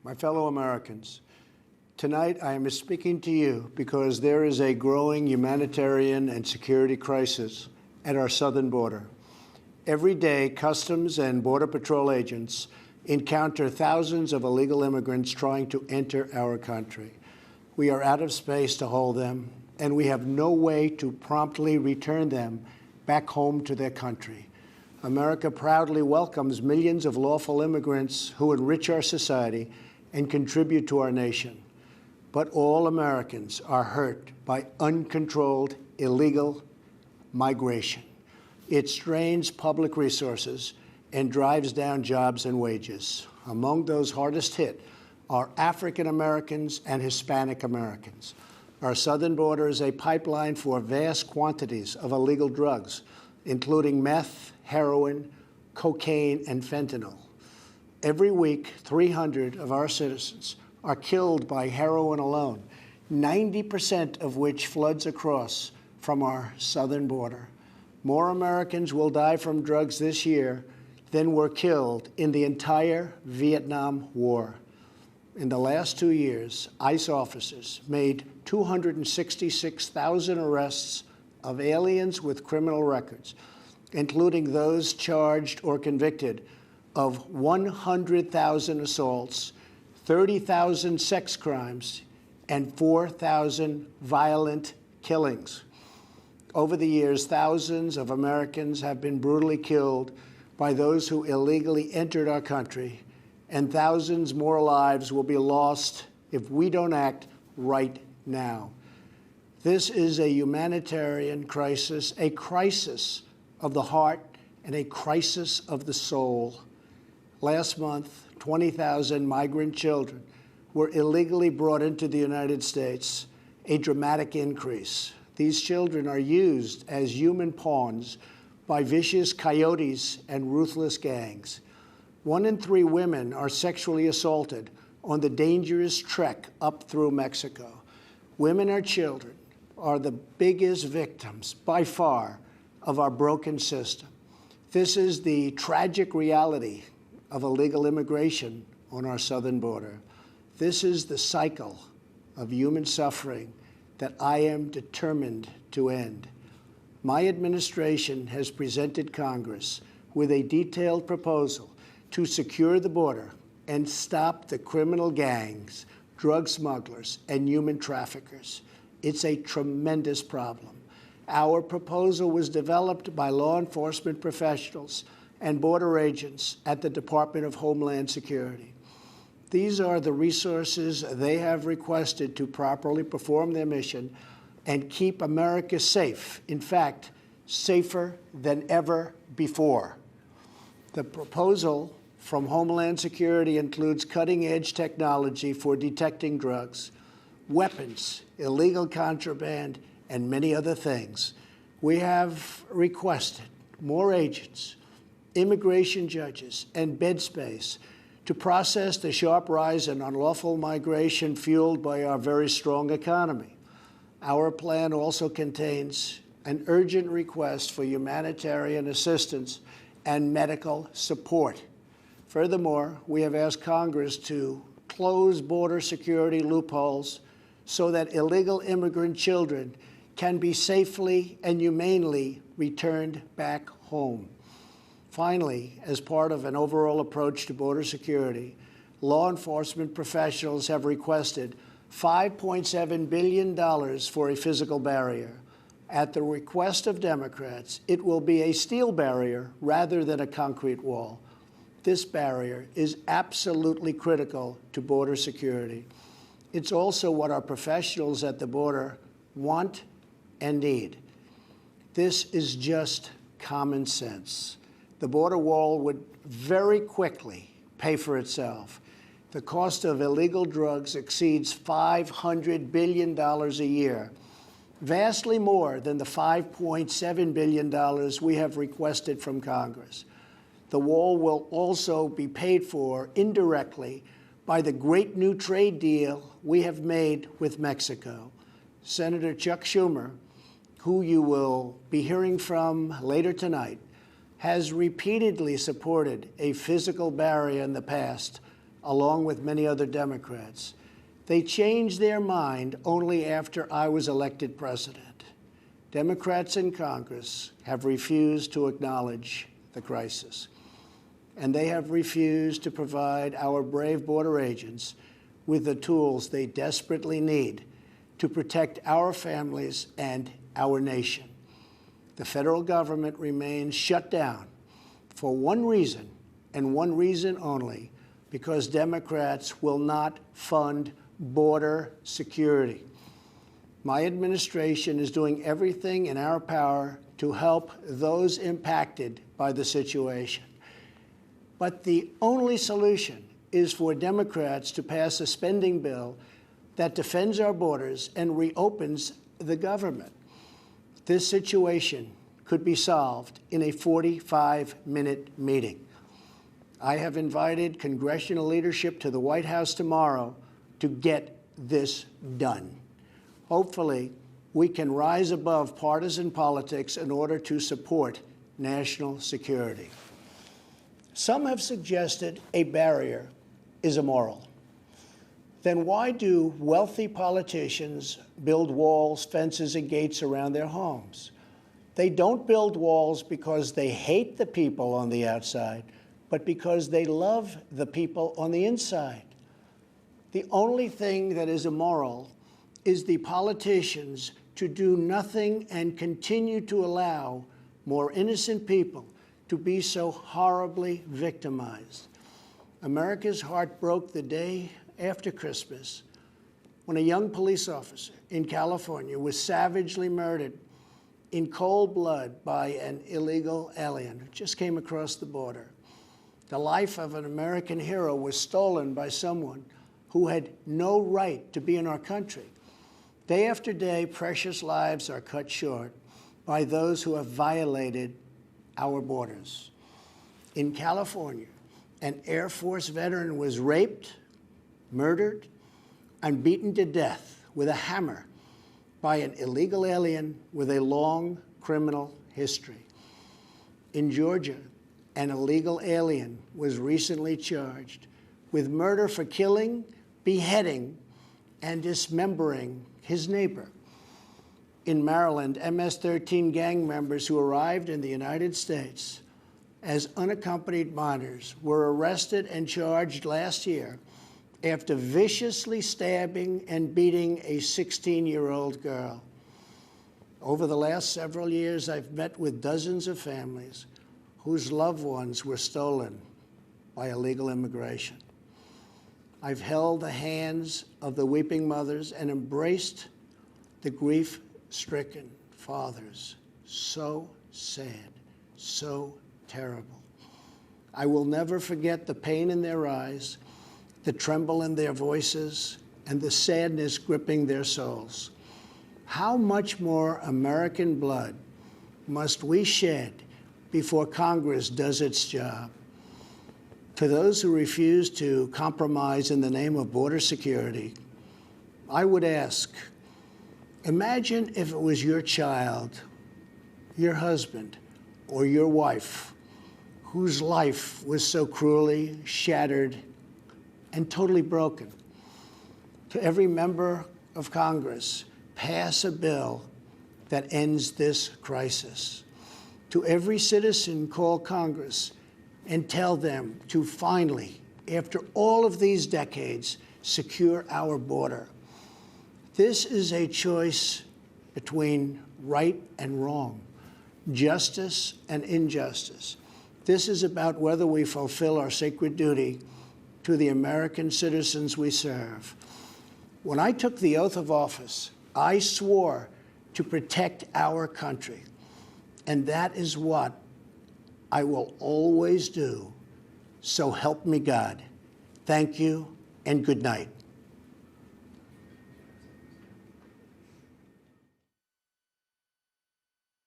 My fellow Americans, tonight I am speaking to you because there is a growing humanitarian and security crisis at our southern border. Every day, Customs and Border Patrol agents encounter thousands of illegal immigrants trying to enter our country. We are out of space to hold them, and we have no way to promptly return them back home to their country. America proudly welcomes millions of lawful immigrants who enrich our society and contribute to our nation. But all Americans are hurt by uncontrolled illegal migration. It strains public resources and drives down jobs and wages. Among those hardest hit are African Americans and Hispanic Americans. Our southern border is a pipeline for vast quantities of illegal drugs, including meth, heroin, cocaine, and fentanyl. Every week, 300 of our citizens are killed by heroin alone, 90% of which floods across from our southern border. More Americans will die from drugs this year than were killed in the entire Vietnam War. In the last 2 years, ICE officers made 266,000 arrests of aliens with criminal records, including those charged or convicted of 100,000 assaults, 30,000 sex crimes, and 4,000 violent killings. Over the years, thousands of Americans have been brutally killed by those who illegally entered our country, and thousands more lives will be lost if we don't act right now. This is a humanitarian crisis, a crisis of the heart and a crisis of the soul. Last month, 20,000 migrant children were illegally brought into the United States, a dramatic increase. These children are used as human pawns by vicious coyotes and ruthless gangs. 1 in 3 women are sexually assaulted on the dangerous trek up through Mexico. Women or children are the biggest victims, by far, of our broken system. This is the tragic reality of illegal immigration on our southern border. This is the cycle of human suffering that I am determined to end. My administration has presented Congress with a detailed proposal to secure the border and stop the criminal gangs, drug smugglers, and human traffickers. It's a tremendous problem. Our proposal was developed by law enforcement professionals and border agents at the Department of Homeland Security. These are the resources they have requested to properly perform their mission and keep America safe, in fact, safer than ever before. The proposal from Homeland Security includes cutting-edge technology for detecting drugs, weapons, illegal contraband, and many other things. We have requested more agents, immigration judges, and bed space to process the sharp rise in unlawful migration fueled by our very strong economy. Our plan also contains an urgent request for humanitarian assistance and medical support. Furthermore, we have asked Congress to close border security loopholes so that illegal immigrant children can be safely and humanely returned back home. Finally, as part of an overall approach to border security, law enforcement professionals have requested $5.7 billion for a physical barrier. At the request of Democrats, it will be a steel barrier rather than a concrete wall. This barrier is absolutely critical to border security. It's also what our professionals at the border want and need. This is just common sense. The border wall would very quickly pay for itself. The cost of illegal drugs exceeds $500 billion a year, vastly more than the $5.7 billion we have requested from Congress. The wall will also be paid for indirectly by the great new trade deal we have made with Mexico. Senator Chuck Schumer, who you will be hearing from later tonight, has repeatedly supported a physical barrier in the past along with many other Democrats. They changed their mind only after I was elected president. Democrats in Congress have refused to acknowledge the crisis, and they have refused to provide our brave border agents with the tools they desperately need to protect our families and our nation. The federal government remains shut down for one reason, and one reason only, because Democrats will not fund border security. My administration is doing everything in our power to help those impacted by the situation. But the only solution is for Democrats to pass a spending bill that defends our borders and reopens the government. This situation could be solved in a 45-minute meeting. I have invited congressional leadership to the White House tomorrow to get this done. Hopefully, we can rise above partisan politics in order to support national security. Some have suggested a barrier is immoral. Then why do wealthy politicians build walls, fences, and gates around their homes? They don't build walls because they hate the people on the outside, but because they love the people on the inside. The only thing that is immoral is the politicians to do nothing and continue to allow more innocent people to be so horribly victimized. America's heart broke the day after Christmas when a young police officer in California was savagely murdered in cold blood by an illegal alien who just came across the border. The life of an American hero was stolen by someone who had no right to be in our country. Day after day, precious lives are cut short by those who have violated our borders. In California, an Air Force veteran was raped, murdered, and beaten to death with a hammer by an illegal alien with a long criminal history. In Georgia, an illegal alien was recently charged with murder for killing, beheading, and dismembering his neighbor. In Maryland, MS-13 gang members who arrived in the United States as unaccompanied minors were arrested and charged last year after viciously stabbing and beating a 16-year-old girl. Over the last several years, I've met with dozens of families whose loved ones were stolen by illegal immigration. I've held the hands of the weeping mothers and embraced the grief-stricken fathers. So sad, so terrible. I will never forget the pain in their eyes, the tremble in their voices, and the sadness gripping their souls. How much more American blood must we shed before Congress does its job? To those who refuse to compromise in the name of border security, I would ask, imagine if it was your child, your husband, or your wife whose life was so cruelly shattered and totally broken. To every member of Congress, pass a bill that ends this crisis. To every citizen, call Congress and tell them to finally, after all of these decades, secure our border. This is a choice between right and wrong, justice and injustice. This is about whether we fulfill our sacred duty to the American citizens we serve. When I took the oath of office, I swore to protect our country, and that is what I will always do. So help me God. Thank you and good night.